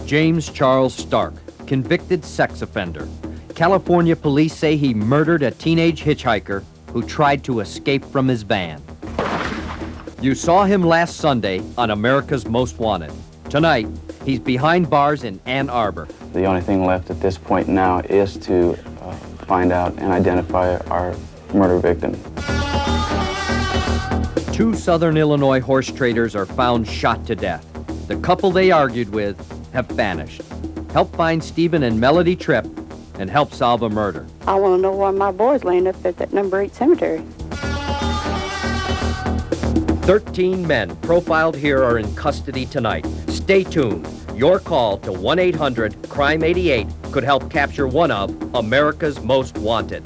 James Charles Stark, convicted sex offender. California police say he murdered a teenage hitchhiker who tried to escape from his van. You saw him last Sunday on America's Most Wanted. Tonight, he's behind bars in Ann Arbor. The only thing left at this point now is to find out and identify our murder victim. 2 Southern Illinois horse traders are found shot to death. The couple they argued with have vanished. Help find Stephen and Melody Tripp and help solve a murder. I want to know why my boy's laying up at that number 8 cemetery. 13 men profiled here are in custody tonight. Stay tuned. Your call to 1-800-CRIME-88 could help capture one of America's Most Wanted.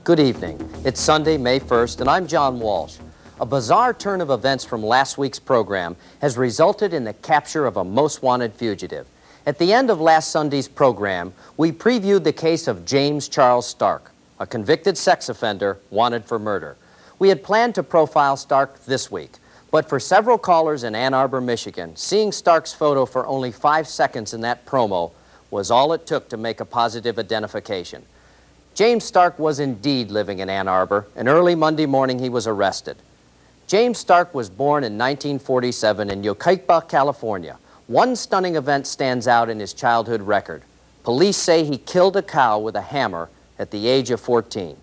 Good evening. It's Sunday, May 1st, and I'm John Walsh. A bizarre turn of events from last week's program has resulted in the capture of a most wanted fugitive. At the end of last Sunday's program, we previewed the case of James Charles Stark, a convicted sex offender wanted for murder. We had planned to profile Stark this week, but for several callers in Ann Arbor, Michigan, seeing Stark's photo for only 5 seconds in that promo was all it took to make a positive identification. James Stark was indeed living in Ann Arbor, and early Monday morning he was arrested. James Stark was born in 1947 in Yucaipa, California. One stunning event stands out in his childhood record. Police say he killed a cow with a hammer at the age of 14.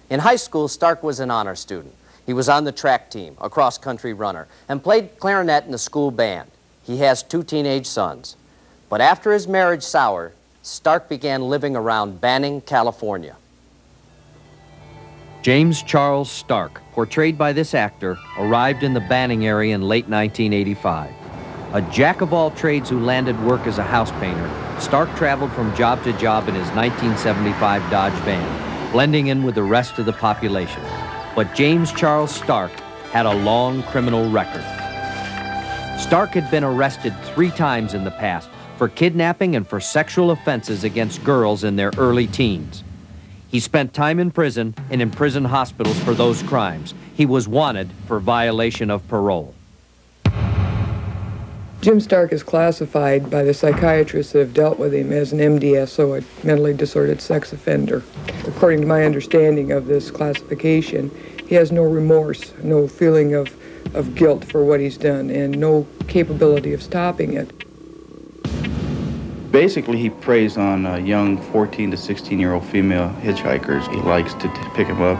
In high school, Stark was an honor student. He was on the track team, a cross-country runner, and played clarinet in the school band. He has 2 teenage sons. But after his marriage soured, Stark began living around Banning, California. James Charles Stark, portrayed by this actor, arrived in the Banning area in late 1985. A jack-of-all-trades who landed work as a house painter, Stark traveled from job to job in his 1975 Dodge van, blending in with the rest of the population. But James Charles Stark had a long criminal record. Stark had been arrested 3 times in the past for kidnapping and for sexual offenses against girls in their early teens. He spent time in prison and in prison hospitals for those crimes. He was wanted for violation of parole. Jim Stark is classified by the psychiatrists that have dealt with him as an MDSO, a mentally disordered sex offender. According to my understanding of this classification, he has no remorse, no feeling of guilt for what he's done, and no capability of stopping it. Basically, he preys on young 14 to 16-year-old female hitchhikers. He likes to pick them up,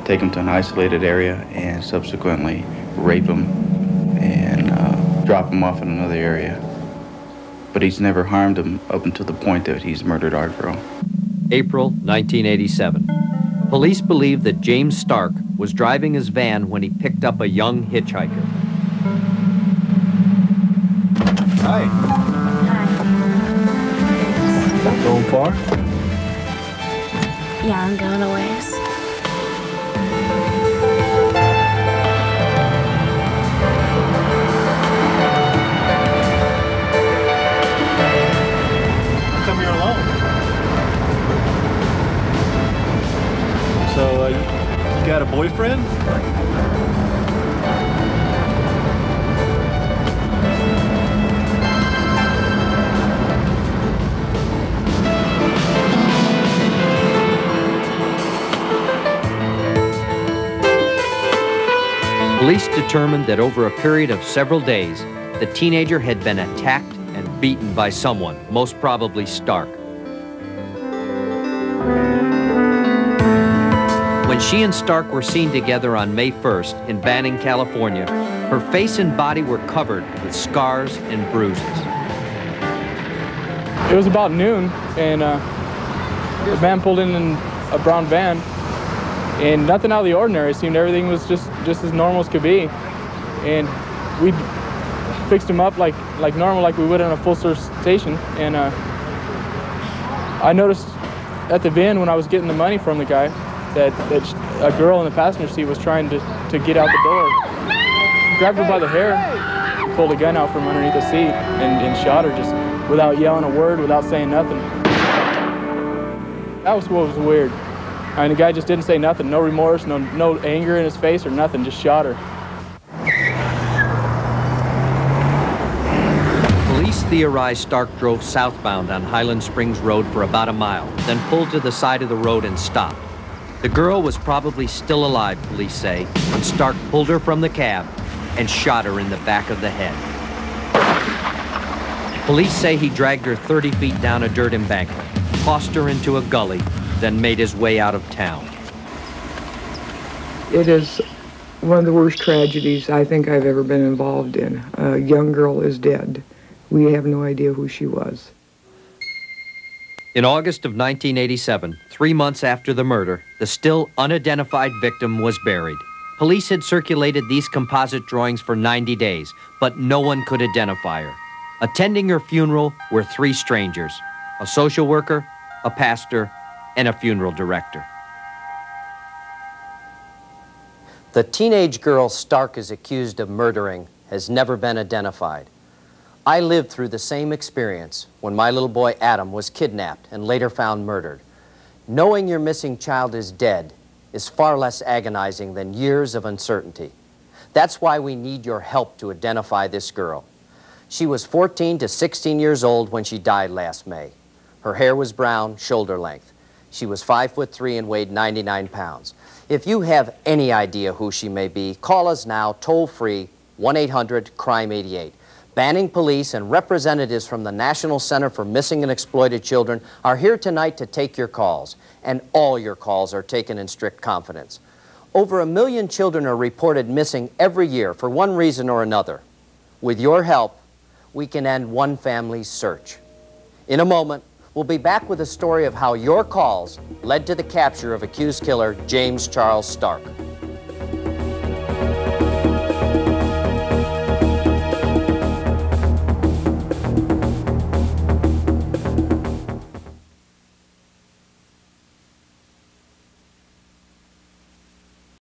take them to an isolated area, and subsequently rape them and drop them off in another area. But he's never harmed them up until the point that he's murdered our girl. April 1987. Police believe that James Stark was driving his van when he picked up a young hitchhiker. Hi. Going far? Yeah, I'm going a ways. How come you're alone? So, you got a boyfriend? Police determined that over a period of several days, the teenager had been attacked and beaten by someone, most probably Stark. When she and Stark were seen together on May 1st in Banning, California, her face and body were covered with scars and bruises. It was about noon, and the van pulled in a brown van, and nothing out of the ordinary. It seemed everything was just as normal as could be, and we fixed him up like normal, like we would in a full-service station. And I noticed at the van when I was getting the money from the guy that a girl in the passenger seat was trying to get out the door. He grabbed her by the hair, pulled a gun out from underneath the seat, and shot her just without yelling a word, without saying nothing. That was what was weird. I mean, the guy just didn't say nothing, no remorse, no anger in his face or nothing, just shot her. theorized Stark drove southbound on Highland Springs Road for about a mile, then pulled to the side of the road and stopped. The girl was probably still alive, police say, when Stark pulled her from the cab and shot her in the back of the head. Police say he dragged her 30 feet down a dirt embankment, tossed her into a gully, then made his way out of town. It is one of the worst tragedies I think I've ever been involved in. A young girl is dead. We have no idea who she was. In August of 1987, 3 months after the murder, the still unidentified victim was buried. Police had circulated these composite drawings for 90 days, but no one could identify her. Attending her funeral were 3 strangers: a social worker, a pastor, and a funeral director. The teenage girl Stark is accused of murdering has never been identified. I lived through the same experience when my little boy Adam was kidnapped and later found murdered. Knowing your missing child is dead is far less agonizing than years of uncertainty. That's why we need your help to identify this girl. She was 14 to 16 years old when she died last May. Her hair was brown, shoulder length. She was 5'3" and weighed 99 pounds. If you have any idea who she may be, call us now, toll-free, 1-800-CRIME-88. Banning Police and representatives from the National Center for Missing and Exploited Children are here tonight to take your calls, and all your calls are taken in strict confidence. Over 1 million children are reported missing every year for one reason or another. With your help, we can end one family's search. In a moment, we'll be back with a story of how your calls led to the capture of accused killer James Charles Stark.